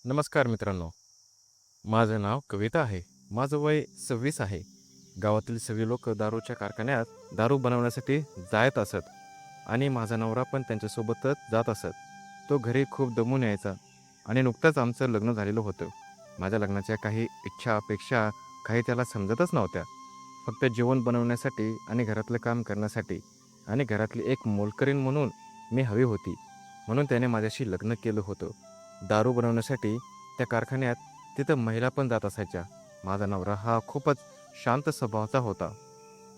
नमस्कार मित्रांनो. माझं नाव कविता आहे. माझं वय 26 आहे. गावातील सगळे लोक दारूच्या कारखान्यात दारू बनवण्यासाठी जात असत आणि माझा नवरा पण त्यांच्यासोबतच जात असत. तो घरी खूप दमून यायचा आणि नुकतंच आमचं लग्न झालेलं होतं. माझ्या लग्नाच्या काही इच्छा, अपेक्षा काही त्याला समजतच नव्हत्या. फक्त जेवण बनवण्यासाठी आणि घरातलं काम करण्यासाठी आणि घरातली एक मोलकरीण म्हणून मी हवी होती. म्हणून त्याने माझ्याशी लग्न केलं होतं. दारू बनवण्यासाठी त्या कारखान्यात तिथं महिला पण जात असायच्या. माझा नवरा हा खूपच शांत स्वभावाचा होता.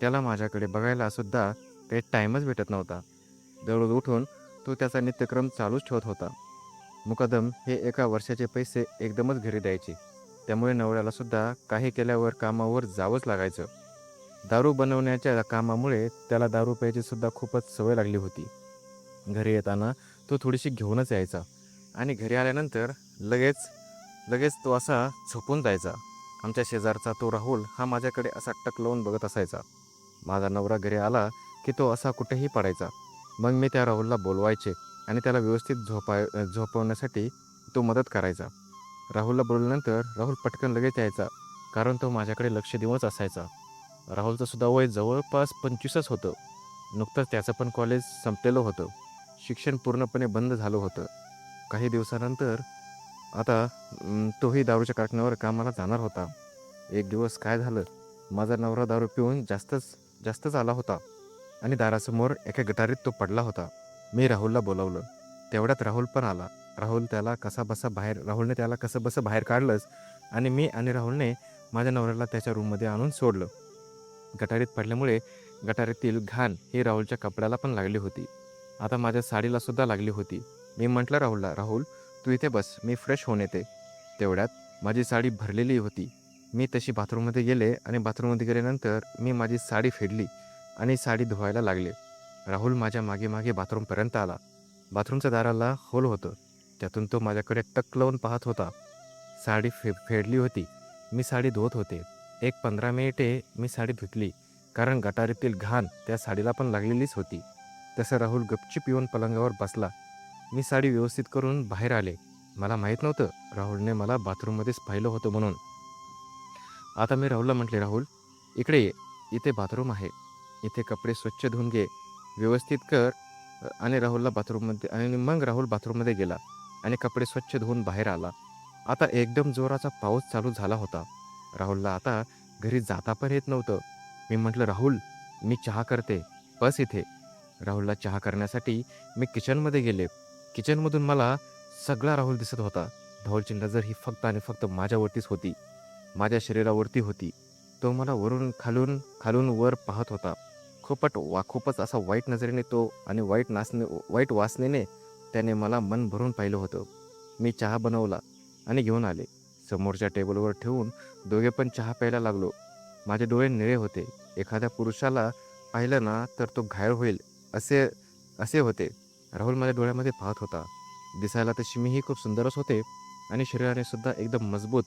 त्याला माझ्याकडे बघायला सुद्धा काही टाईमच भेटत नव्हता. दररोज उठून तो त्याचा नित्यक्रम चालूच ठेवत होता. मुकादम हे एका वर्षाचे पैसे एकदमच घरी द्यायचे. त्यामुळे नवऱ्याला सुद्धा काही केल्यावर कामावर जावंच लागायचं. दारू बनवण्याच्या कामामुळे त्याला दारू प्यायची सुद्धा खूपच सवय लागली होती. घरी येताना तो थोडीशी घेऊनच यायचा आणि घरी आल्यानंतर लगेच लगेच तो असा झोपून जायचा. आमच्या शेजारचा तो राहुल हा माझ्याकडे असा टक लावून बघत असायचा. माझा नवरा घरी आला की तो असा कुठेही पडायचा. मग मी त्या राहुलला बोलवायचे आणि त्याला व्यवस्थित झोपवण्यासाठी तो मदत करायचा. राहुलला बोलल्यानंतर राहुल पटकन लगेच यायचा, कारण तो माझ्याकडे लक्ष देऊनच असायचा. राहुलचं सुद्धा वय जवळपास 25च होतं. नुकतंच त्याचं पण कॉलेज संपलेलं होतं. शिक्षण पूर्णपणे बंद झालं होतं. काही दिवसानंतर आता तोही दारूच्या कारखान्यावर कामाला जाणार होता. एक दिवस काय झालं, माझा नवरा दारू पिऊन जास्तच आला होता आणि दारासमोर एका गटारीत तो पडला होता. मी राहुलला बोलावलं. तेवढ्यात राहुल पण आला. राहुलने त्याला कसंबसं बाहेर काढलंच आणि मी आणि राहुलने माझ्या नवऱ्याला त्याच्या रूममध्ये आणून सोडलं. गटारीत पडल्यामुळे गटारीतील घाण ही राहुलच्या कपड्याला पण लागली होती. आता माझ्या साडीला सुद्धा लागली होती. मी म्हटलं राहुलला, "राहुल, तू इथे बस, मी फ्रेश होऊन येते." तेवढ्यात माझी साडी भरलेली होती. मी तशी बाथरूममध्ये गेले आणि बाथरूममध्ये गेल्यानंतर मी माझी साडी फेडली आणि साडी धुवायला लागले. राहुल माझ्या मागे मागे बाथरूमपर्यंत आला. बाथरूमच्या दाराला होल होतं. त्यातून तो माझ्याकडे टक लावून पाहत होता. साडी फेडली होती. मी साडी धुवत होते. एक 15 मिनिटे मी साडी धुतली, कारण गटारीतील घाण त्या साडीला पण लागलेलीच होती. तसं राहुल गपचूप येऊन पलंगावर बसला. मी साडी व्यवस्थित करून बाहेर आले. मला माहीत नव्हतं राहुलने मला बाथरूममध्येच पाहिलं होतं म्हणून. आता मी राहुलला म्हटले, "राहुल, इकडे ये. इथे बाथरूम आहे. इथे कपडे स्वच्छ धुवून घे, व्यवस्थित कर." आणि मग राहुल बाथरूममध्ये गेला आणि कपडे स्वच्छ धुवून बाहेर आला. आता एकदम जोराचा पाऊस चालू झाला होता. राहुलला आता घरी जाता पण येत नव्हतं. मी म्हटलं, "राहुल, मी चहा करते. बस इथे." राहुलला चहा करण्यासाठी मी किचनमध्ये गेले. किचनमधून मला सगळा राहुल दिसत होता. राहुलची नजर ही फक्त आणि फक्त माझ्यावरतीच होती. माझ्या शरीरावरती होती. तो मला वरून खालून खालून वर पाहत होता. खूपच असा वाईट नजरेने तो आणि वाईट वासनेने त्याने मला मन भरून पाहिलं होतं. मी चहा बनवला आणि घेऊन आले. समोरच्या टेबलवर ठेवून दोघे पण चहा प्यायला लागलो. माझे डोळे निळे होते. एखाद्या पुरुषाला पाहिलं ना तर तो घायल होईल असे असे होते. राहुल माझ्या डोळ्यामध्ये पाहत होता. दिसायला तशी मीही खूप सुंदरच होते आणि शरीराने सुद्धा एकदम मजबूत.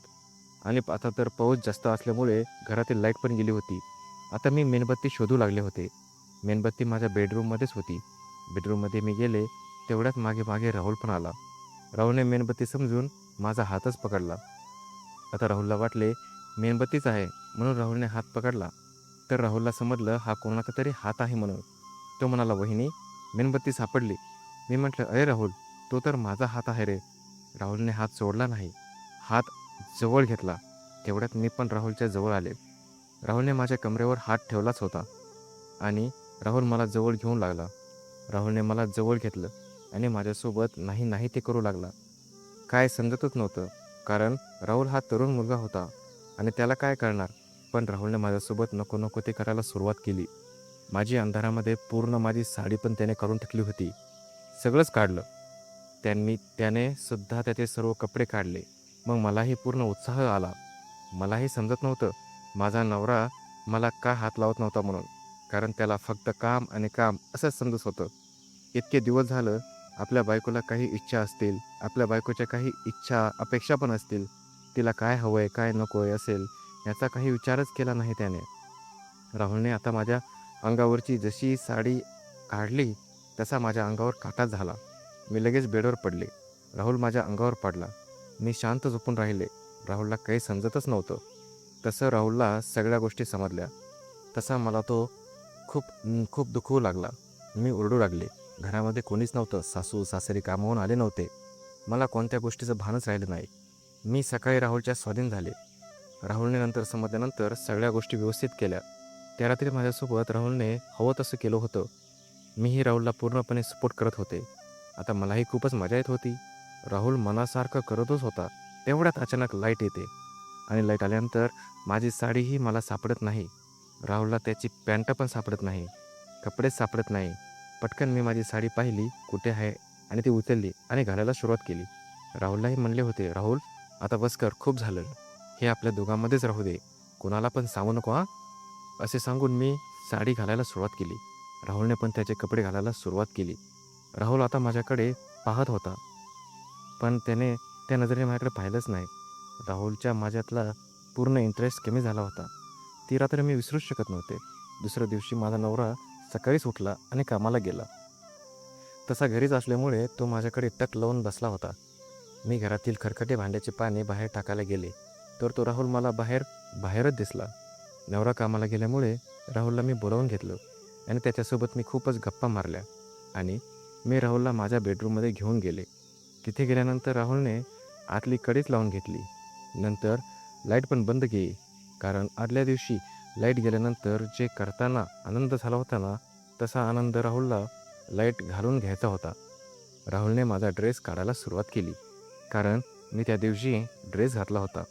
आणि आता तर पाऊस जास्त असल्यामुळे घरातील लाईट पण गेली होती. आता मी मेणबत्ती शोधू लागले होते. मेणबत्ती माझ्या बेडरूममध्येच होती. बेडरूममध्ये मी गेले, तेवढ्यात मागे मागे राहुल पण आला. राहुलने मेणबत्ती समजून माझा हातच पकडला. आता राहुलला वाटले मेणबत्तीच आहे, म्हणून राहुलने हात पकडला. तर राहुलला समजलं हा कोणाचा तरी हात आहे म्हणून. तो म्हणाला, "वहिनी, मेणबत्ती सापडली." मी म्हटलं, "अरे राहुल, तो तर माझा हात आहे रे." राहुलने हात सोडला नाही. हात जवळ घेतला. तेवढ्यात मी पण राहुलच्या जवळ आले. राहुलने माझ्या कमरेवर हात ठेवलाच होता आणि राहुल मला जवळ घेऊन लागला. राहुलने मला जवळ घेतलं आणि माझ्यासोबत नाही नाही ते करू लागला. काय समजतच नव्हतं, कारण राहुल हा तरुण मुलगा होता आणि त्याला काय कळणार. पण राहुलने माझ्यासोबत नको नको ते करायला सुरुवात केली. अंधारामध्ये पूर्ण माझी साडी पण त्याने काढून टाकली होती. सगळंच काढलं. त्याने सुद्धा त्याचे सर्व कपडे काढले. मग मलाही पूर्ण उत्साह आला. मलाही समजत नव्हतं माझा नवरा मला का हात लावत नव्हता म्हणून, कारण त्याला फक्त काम आणि काम असंच समजत होतं. इतके दिवस झालं आपल्या बायकोला काही इच्छा असतील, आपल्या बायकोच्या काही इच्छा अपेक्षा पण असतील, तिला काय हवं आहे काय नको आहे असेल, याचा काही विचारच केला नाही त्याने. राहुलने आता माझ्या अंगावरची जशी साडी काढली तसा माझ्या अंगावर काटा झाला. मी लगेच बेडवर पडले. राहुल माझ्या अंगावर पडला. मी शांत झोपून राहिले. राहुलला काही समजतच नव्हतं. तसं राहुलला सगळ्या गोष्टी समजल्या. तसा मला तो खूप दुखवू लागला. मी ओरडू लागले. घरामध्ये कोणीच नव्हतं. सासू सासरे कामावून आले नव्हते. मला कोणत्या गोष्टीचं भानच राहिलं नाही. मी सकाळी राहुलच्या स्वाधीन झाले. राहुलने नंतर समजल्यानंतर सगळ्या गोष्टी व्यवस्थित केल्या. त्या रात्री माझ्यासोबत राहुलने हवं तसं केलं होतं. मीही राहुलला पूर्णपणे सपोर्ट करत होते. आता मलाही खूपच मजा येत होती. राहुल मनासारखं करतच होता. तेवढ्यात अचानक लाईट येते आणि लाईट आल्यानंतर माझी साडीही मला सापडत नाही. राहुलला त्याची पॅन्ट पण सापडत नाही. कपडेच सापडत नाही. पटकन मी माझी साडी पाहिली कुठे आहे आणि ती उचलली आणि घालायला सुरुवात केली. राहुललाही म्हणले होते, "राहुल, आता बस कर, खूप झालं. हे आपल्या दोघांमध्येच राहू दे. कोणाला पण सांगू नको हां." असे सांगून मी साडी घालायला सुरुवात केली. राहुलने पण त्याचे कपडे घालायला सुरुवात केली. राहुल आता माझ्याकडे पाहत होता, पण त्याने त्या नजरेने माझ्याकडे पाहिलंच नाही. राहुलच्या माझ्यातला पूर्ण इंटरेस्ट कमी झाला होता. ती रात्र मी विसरूच शकत नव्हते. दुसऱ्या दिवशी माझा नवरा सकाळीच उठला आणि कामाला गेला. तसा घरीच असल्यामुळे तो माझ्याकडे टक लावून बसला होता. मी घरातील खरकटे भांड्याचे पाणी बाहेर टाकायला गेले, तर तो राहुल मला बाहेरच दिसला. नवरा कामाला गेल्यामुळे राहुलला मी बोलावून घेतलं आणि त्याच्यासोबत मी खूपच गप्पा मारल्या आणि मी राहुलला माझ्या बेडरूममध्ये घेऊन गेले. तिथे गेल्यानंतर राहुलने आतली कडेच लावून घेतली. नंतर लाईट पण बंद केली, कारण आदल्या दिवशी लाईट गेल्यानंतर जे करताना आनंद झाला होता ना, तसा आनंद राहुलला लाईट घालून घ्यायचा होता. राहुलने माझा ड्रेस काढायला सुरुवात केली, कारण मी त्या दिवशी ड्रेस घातला होता.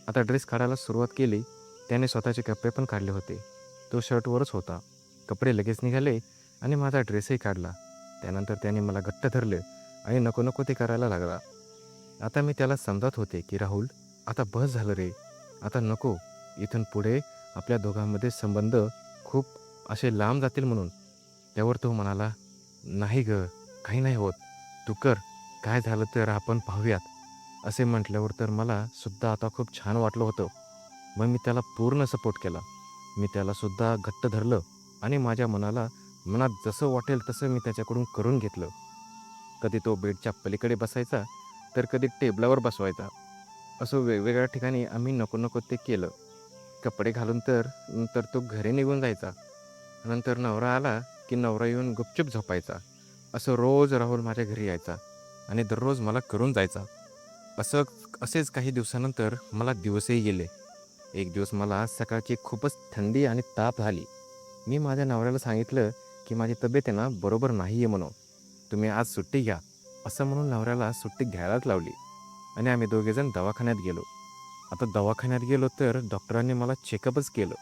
आता ड्रेस काढायला सुरुवात केली. त्याने स्वतःचे कपडे पण काढले होते. तो शर्टवरच होता. कपडे लगेच निघाले आणि माझा ड्रेसही काढला. त्यानंतर त्याने मला घट्ट धरले आणि नको नको ते करायला लागला. आता मी त्याला समजावत होते की राहुल, आता बस झालं रे, आता नको. इथून पुढे आपल्या दोघांमध्ये संबंध खूप असे लांब जातील म्हणून. त्यावर तो म्हणाला, "नाही ग, काही नाही होत. तू कर. काय झालं तर आपण पाहूयात." असे म्हटल्यावर तर मला सुद्धा आता खूप छान वाटलं होतं. मग मी त्याला पूर्ण सपोर्ट केला. मी त्याला सुद्धा घट्ट धरलं आणि माझ्या मनात जसं वाटेल तसं मी त्याच्याकडून करून घेतलं. कधी तो बेडच्या पलीकडे बसायचा, तर कधी टेबलावर बसवायचा. असं वेगवेगळ्या ठिकाणी आम्ही नको नको ते केलं. कपडे घालून तर नंतर तो घरी निघून जायचा. नंतर नवरा आला की नवरा येऊन गुपचूप झोपायचा. असं रोज राहुल माझ्या घरी यायचा आणि दररोज मला करून जायचा. असं असेच काही दिवसानंतर मला दिवसही गेले. एक दिवस मला सकाळची खूपच थंडी आणि ताप झाली. मी माझ्या नवऱ्याला सांगितलं की माझी तब्येत आहे ना बरोबर नाही आहे म्हणून. तुम्ही आज सुट्टी घ्या. असं म्हणून नवऱ्याला सुट्टी घ्यायलाच लावली आणि आम्ही दोघेजण दवाखान्यात गेलो. आता दवाखान्यात गेलो तर डॉक्टरांनी मला चेकअपच केलं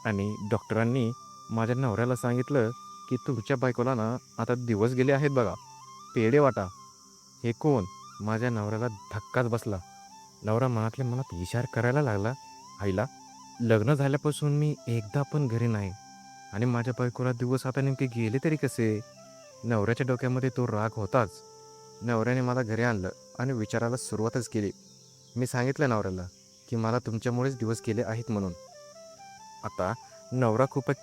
आणि डॉक्टरांनी माझ्या नवऱ्याला सांगितलं की तुमच्या बायकोला ना आता दिवस गेले आहेत बघा. पेढे वाटा. हे कोण? माझ्या नवऱ्याला धक्काच बसला. नवरा मनातल्या मनात विचार करायला लागला, आईला, लग्न झाल्यापासून मी एकदा पण घरी नाही आणि माझ्या बायकोला दिवस आता नेमके गेले तरी कसे? नवऱ्याच्या डोक्यामध्ये तो राग होताच. नवऱ्याने मला घरी आणलं आणि विचारायला सुरुवातच केली. मी सांगितलं नवऱ्याला की मला तुमच्यामुळेच दिवस गेले आहेत म्हणून. आता नवरा खूपच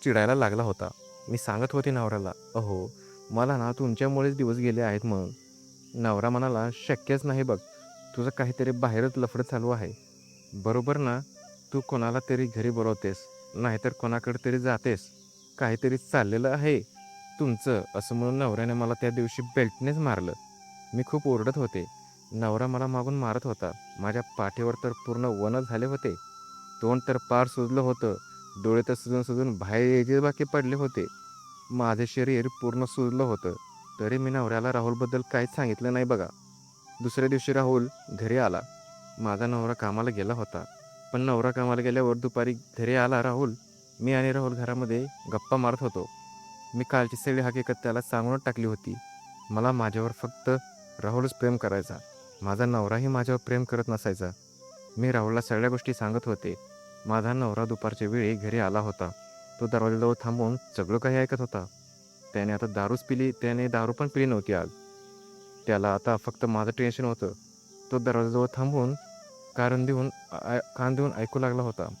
चिडायला लागला होता. मी सांगत होते नवऱ्याला, "अहो, मला ना तुमच्यामुळेच दिवस गेले आहेत मग." नवरा म्हणाला, "शक्यच नाही बघ. तुझं काहीतरी बाहेरच लफडं चालू आहे. बरोबर ना? तू कोणाला तरी घरी बोलवतेस, नाहीतर कोणाकडे तरी जातेस. काहीतरी चाललेलं आहे तुमचं." असं म्हणून नवऱ्याने मला त्या दिवशी बेल्टनेच मारलं. मी खूप ओरडत होते. नवरा मला मागून मारत होता. माझ्या पाठीवर तर पूर्ण वणच झाले होते. तोंड तर पार सुजलं होतं. डोळे तर सुजून बाहेर यायचे बाकी पडले होते. माझे शरीर पूर्ण सुजलं होतं. तरी मी नवऱ्याला राहुलबद्दल काहीच सांगितलं नाही बघा. दुसऱ्या दिवशी राहुल घरी आला. माझा नवरा कामाला गेला होता. पण नवरा कामाला गेल्यावर दुपारी घरी आला राहुल. मी आणि राहुल घरामध्ये गप्पा मारत होतो. मी कालची सगळी हकीकत त्याला सांगूनच टाकली होती. मला माझ्यावर फक्त राहुलच प्रेम करायचा. माझा नवराही माझ्यावर प्रेम करत नसायचा. मी राहुलला सगळ्या गोष्टी सांगत होते. माझा नवरा दुपारच्या वेळी घरी आला होता. तो दरवाजाजवळ थांबून सगळं काही ऐकत होता. त्याने दारू पण पिली नव्हती आज. त्याला आता फक्त माझं टेन्शन होतं. तो दरवाजाजवळ थांबून कान देऊन ऐकू लागला होता.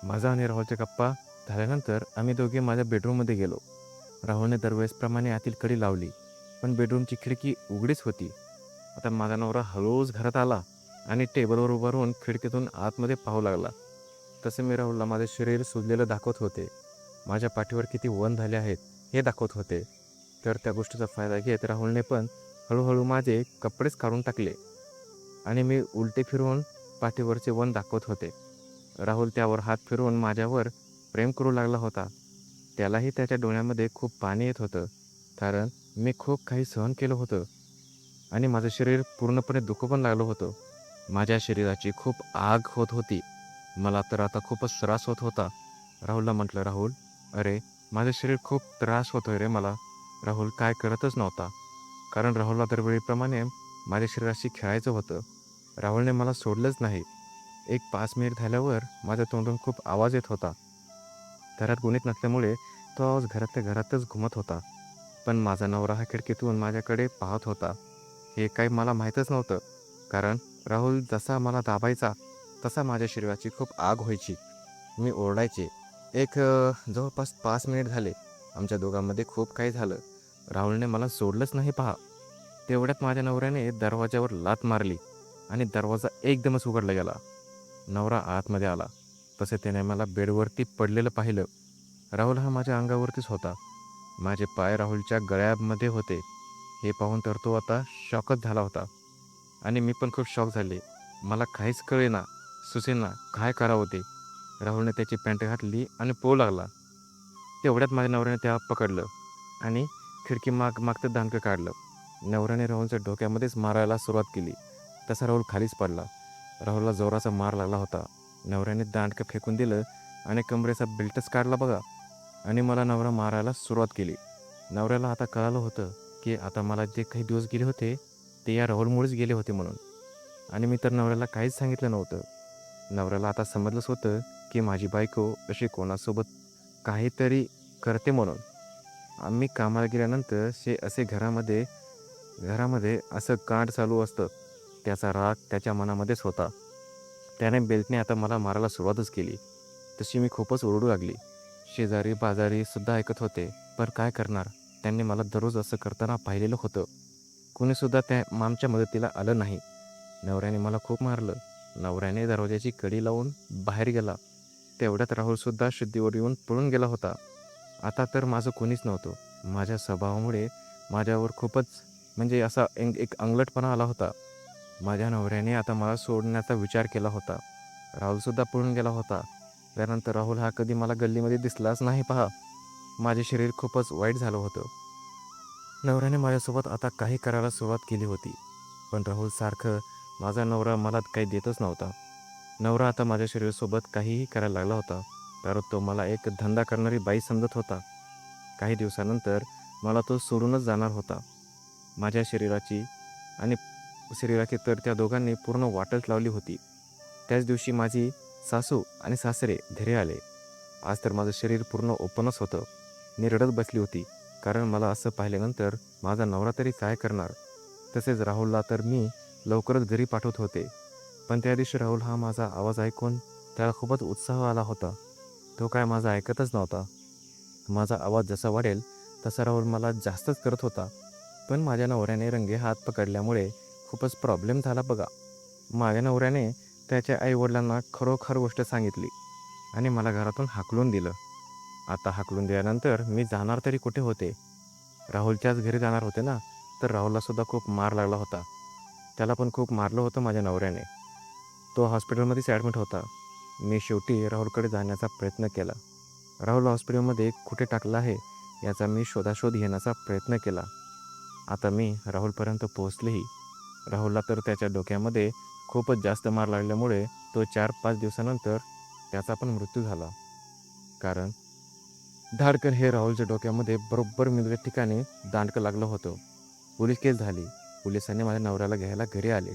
माझा आणि राहुलच्या गप्पा झाल्यानंतर आम्ही दोघे माझ्या बेडरूममध्ये गेलो. राहुलने दरवेळेसप्रमाणे आतील कडी लावली, पण बेडरूमची खिडकी उघडीच होती. आता माझा नवरा हळूच घरात आला आणि टेबलवर उभा राहून खिडकीतून आतमध्ये पाहू लागला. तसे मी राहुलला माझे शरीर सुजलेलं दाखवत होते. माझ्या पाठीवर किती वण झाले आहेत हे दाखवत होते. तर त्या गोष्टीचा फायदा घेत राहुलने पण हळूहळू माझे कपडेच काढून टाकले आणि मी उलटे फिरवून पाठीवरचे वण दाखवत होते. राहुल त्यावर हात फिरवून माझ्यावर प्रेम करू लागला होता. त्यालाही त्याच्या डोळ्यामध्ये खूप पाणी येत होतं, कारण मी खूप काही सहन केलं होतं आणि माझं शरीर पूर्णपणे दुखू पण लागलं होतं. माझ्या शरीराची खूप आग होत होती. मला तर आता खूपच त्रास होत होता. राहुलला म्हटलं, राहुल, अरे माझं शरीर खूप त्रास होतोय रे मला. राहुल काय करतच नव्हता, कारण राहुलला दरवेळीप्रमाणे माझ्या शरीराशी खेळायचं होतं. राहुलने मला सोडलंच नाही. एक 5 मिनिट झाल्यावर माझ्या तोंडून खूप आवाज येत होता. घरात कोणीच नसल्यामुळे तो आवाज घरातल्या घरातच घुमत होता. पण माझा नवरा हा खिडकीतून माझ्याकडे पाहत होता. हे काही मला माहीतच नव्हतं, कारण राहुल जसा मला दाबायचा तसा माझ्या शरीराची खूप आग व्हायची. मी ओरडायचे. जवळपास 5 मिनिट झाले. आमच्या दोघांमध्ये खूप काही झालं. राहुलने मला सोडलंच नाही पहा. तेवढ्यात माझ्या नवऱ्याने दरवाजावर लाथ मारली आणि दरवाजा एकदमच उघडला गेला. नवरा आतमध्ये आला. तसे त्याने मला बेडवरती पडलेलं पाहिलं. राहुल हा माझ्या अंगावरतीच होता. माझे पाय राहुलच्या गळ्यामध्ये होते. हे पाहून तर तो आता शॉकच झाला होता आणि मी पण खूप शॉक झाले. मला काहीच कळेना, सुचेना काय करावं ते. राहुलने त्याची पॅन्ट घातली आणि पळू लागला. तेवढ्यात माझ्या नवऱ्याने त्याला पकडलं आणि खिडकी मागचं दांडकं काढलं. नवऱ्याने राहुलच्या डोक्यामध्येच मारायला सुरुवात केली. तसा राहुल खालीच पडला. राहुलला जोराचा मार लागला होता. नवऱ्याने दांडकं फेकून दिलं आणि कमरेचा बेल्टच काढला बघा आणि मला नवरा मारायला सुरुवात केली. नवऱ्याला आता कळालं होतं की आता मला जे काही दिवस गेले होते ते या राहुलमुळेच गेले होते म्हणून. आणि मी तर नवऱ्याला काहीच सांगितलं नव्हतं. नवऱ्याला आता समजलंच होतं की माझी बायको अशी कोणासोबत काहीतरी करते म्हणून. आम्ही कामाला गेल्यानंतर असे घरामध्ये घरामध्ये असं कांड चालू असतं. त्याचा राग त्याच्या मनामध्येच होता. त्याने बेल्टने आता मला मारायला सुरुवातच केली. तशी मी खूपच ओरडू लागली. शेजारी पाजारी सुद्धा ऐकत होते. पण काय करणार, त्यांनी मला दररोज असं करताना पाहिलेलं होतं. कोणीसुद्धा आमच्या मदतीला आलं नाही. नवऱ्याने मला खूप मारलं. नवऱ्याने दरवाजाची कडी लावून बाहेर गेला. तेवढ्यात राहुलसुद्धा शुद्धीवर येऊन पळून गेला होता. आता तर माझं कोणीच नव्हतं. माझ्या स्वभावामुळे माझ्यावर खूपच म्हणजे असा एक अंगलटपणा आला होता. माझ्या नवऱ्याने आता मला सोडण्याचा विचार केला होता. राहुलसुद्धा पळून गेला होता. त्यानंतर राहुल हा कधी मला गल्लीमध्ये दिसलाच नाही पहा. माझे शरीर खूपच वाईट झालं होतं. नवऱ्याने माझ्यासोबत आता काही करायला सुरुवात केली होती. पण राहुल सारखं माझा नवरा मला काही देतच नव्हता. नवरा आता माझ्या शरीरासोबत काहीही करायला लागला होता. कारण तो मला एक धंदा करणारी बाई समजत होता. काही दिवसानंतर मला तो सोडूनच जाणार होता. माझ्या आणि शरीराची तर त्या दोघांनी पूर्ण वाटच लावली होती. त्याच दिवशी माझी सासू आणि सासरे घरी आले. आज तर माझं शरीर पूर्ण ओपनच होतं. मी रडत बसली होती, कारण मला असं पाहिल्यानंतर माझा नवरा तरी काय करणार. तसेच राहुलला तर मी लवकरच घरी पाठवत होते. पण त्या दिवशी राहुल हा माझा आवाज ऐकून त्याला खूपच उत्साह आला होता. तो काय माझा ऐकतच नव्हता. माझा आवाज जसा वाढेल तसा राहुल मला जास्तच करत होता. पण माझ्या नवऱ्याने रंगे हात पकडल्यामुळे खूपच प्रॉब्लेम झाला बघा. माझ्या नवऱ्याने त्याच्या आईवडिलांना खरोखर गोष्ट सांगितली आणि मला घरातून हाकलून दिलं. आता हाकलून दिल्यानंतर मी जाणार तरी कुठे होते? राहुलच्याच घरी जाणार होते ना. तर राहुललासुद्धा खूप मार लागला होता. त्याला पण खूप मारलं होतं माझ्या नवऱ्याने. तो हॉस्पिटलमध्येच ॲडमिट होता. मी शेवटी राहुलकडे जाण्याचा प्रयत्न केला. राहुल हॉस्पिटलमध्ये कुठे टाकला आहे याचा मी शोधाशोध घेण्याचा प्रयत्न केला. आता मी राहुलपर्यंत पोहोचलेही. राहुलला तर त्याच्या डोक्यामध्ये खूपच जास्त मार लागल्यामुळे तो 4-5 दिवसानंतर त्याचा पण मृत्यू झाला. कारण धाडकन हे राहुलच्या डोक्यामध्ये बरोबर मिळल्या ठिकाणी दांडकं लागलं होतं. पोलीस केस झाली. पोलिसांनी माझ्या नवऱ्याला घ्यायला घरी आले.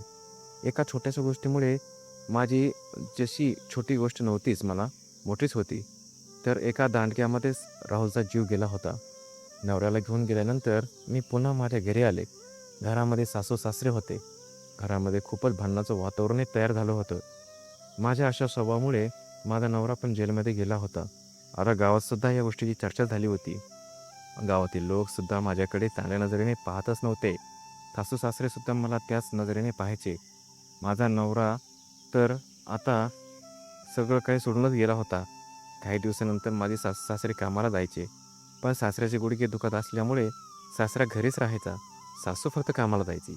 एका छोट्याशा गोष्टीमुळे माझी जशी छोटी गोष्ट नव्हतीच मला मोठीच होती. तर एका दांडक्यामध्येच राहुलचा जीव गेला होता. नवऱ्याला घेऊन गेल्यानंतर मी पुन्हा माझ्या घरी आले. घरामध्ये सासू सासरे होते. घरामध्ये खूपच भांडणाचं वातावरणही तयार झालं होतं. माझ्या अशा स्वभावामुळे माझा नवरा पण जेलमध्ये गेला होता. आता गावातसुद्धा या गोष्टीची चर्चा झाली होती. गावातील लोकसुद्धा माझ्याकडे चांगल्या नजरेने पाहतच नव्हते. सासू-सासरेसुद्धा मला त्याच नजरेने पाहायचे. माझा नवरा तर आता सगळं काही सोडूनच गेला होता. काही दिवसानंतर माझे सासू-सासरे कामाला जायचे. पण सासऱ्याचे गुडघे दुखत असल्यामुळे सासरा घरीच राहायचा. सासू फक्त कामाला जायची.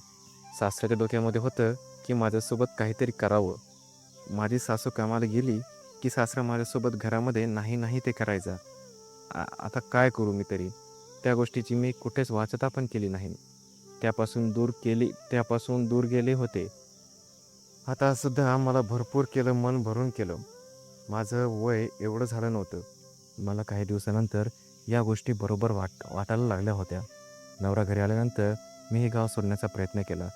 सासऱ्याच्या डोक्यामध्ये होतं की माझ्यासोबत काहीतरी करावं. माझी सासू कामाला गेली की सासरा माझ्यासोबत घरामध्ये नाही, नाही ते करायचा. आता काय करू मी तरी? त्या गोष्टीची मी कुठेच वाचता पण केली नाही. त्यापासून दूर गेले होते. आता सुद्धा मला भरपूर केलं, मन भरून केलं. माझं वय एवढं झालं नव्हतं. मला काही दिवसानंतर या गोष्टी बरोबर वाटायला लागल्या होत्या. नवरा घरी आल्यानंतर मी हे गाव सोडण्याचा प्रयत्न केला.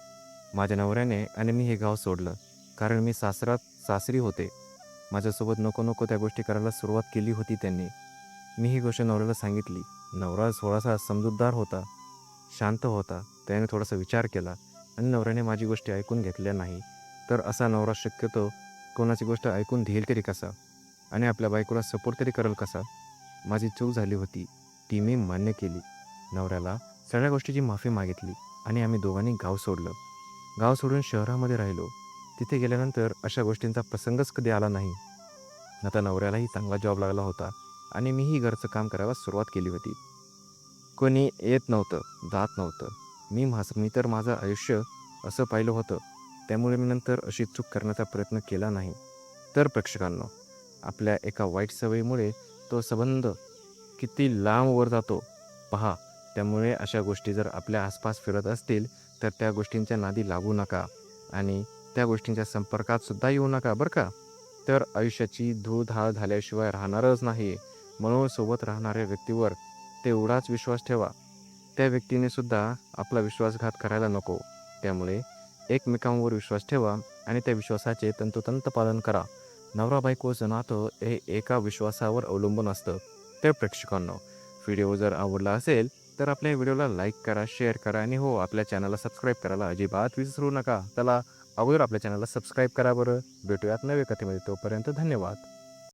माझ्या नवऱ्याने आणि मी हे गाव सोडलं. कारण मी सासरी होते. माझ्यासोबत नको नको त्या गोष्टी करायला सुरुवात केली होती त्यांनी. मी ही गोष्ट नवऱ्याला सांगितली. नवरा थोडासा समजूतदार होता, शांत होता. त्याने थोडासा विचार केला आणि नवऱ्याने माझी गोष्टी ऐकून घेतल्या नाही. तर असा नवरा शक्यतो कोणाची गोष्ट ऐकून घेईल तरी कसा आणि आपल्या बायकोला सपोर्ट तरी करेल कसा? माझी चूक झाली होती, ती मी मान्य केली. नवऱ्याला सगळ्या गोष्टीची माफी मागितली आणि आम्ही दोघांनी गाव सोडलं. गाव सोडून शहरामध्ये राहिलो. तिथे गेल्यानंतर अशा गोष्टींचा प्रसंगच कधी आला नाही. आता नवऱ्यालाही चांगला जॉब लागला होता आणि मीही घरचं काम करायला सुरुवात केली होती. कोणी येत नव्हतं, जात नव्हतं. मी तर माझं आयुष्य असं पाहिलं होतं. त्यामुळे मी नंतर अशी चूक करण्याचा प्रयत्न केला नाही. तर प्रेक्षकांनो, आपल्या एका वाईट सवयीमुळे तो संबंध किती लांब वर जातो पहा. त्यामुळे अशा गोष्टी जर आपल्या आसपास फिरत असतील तर त्या गोष्टींच्या नादी लागू नका आणि त्या गोष्टींच्या संपर्कात सुद्धा येऊ नका बरं का. तर आयुष्याची धूळधाळ झाल्याशिवाय राहणारच नाही. म्हणून सोबत राहणाऱ्या व्यक्तीवर तेवढाच विश्वास ठेवा. त्या व्यक्तीने सुद्धा आपला विश्वासघात करायला नको. त्यामुळे एकमेकांवर विश्वास ठेवा आणि त्या विश्वासाचे तंतोतंत पालन करा. नवरा बायकोचं नातं हे एका विश्वासावर अवलंबून असतं. तर प्रेक्षकांनो, व्हिडिओ जर आवडला असेल तर आपल्या व्हिडिओला लाईक करा, शेअर करा आणि हो, आपल्या चॅनलला सबस्क्राईब करायला अजिबात विसरू नका. चला, अगोदर आपल्या चॅनलला सबस्क्राईब करा बरं. भेटूयात नव्या कथेमध्ये. तोपर्यंत धन्यवाद.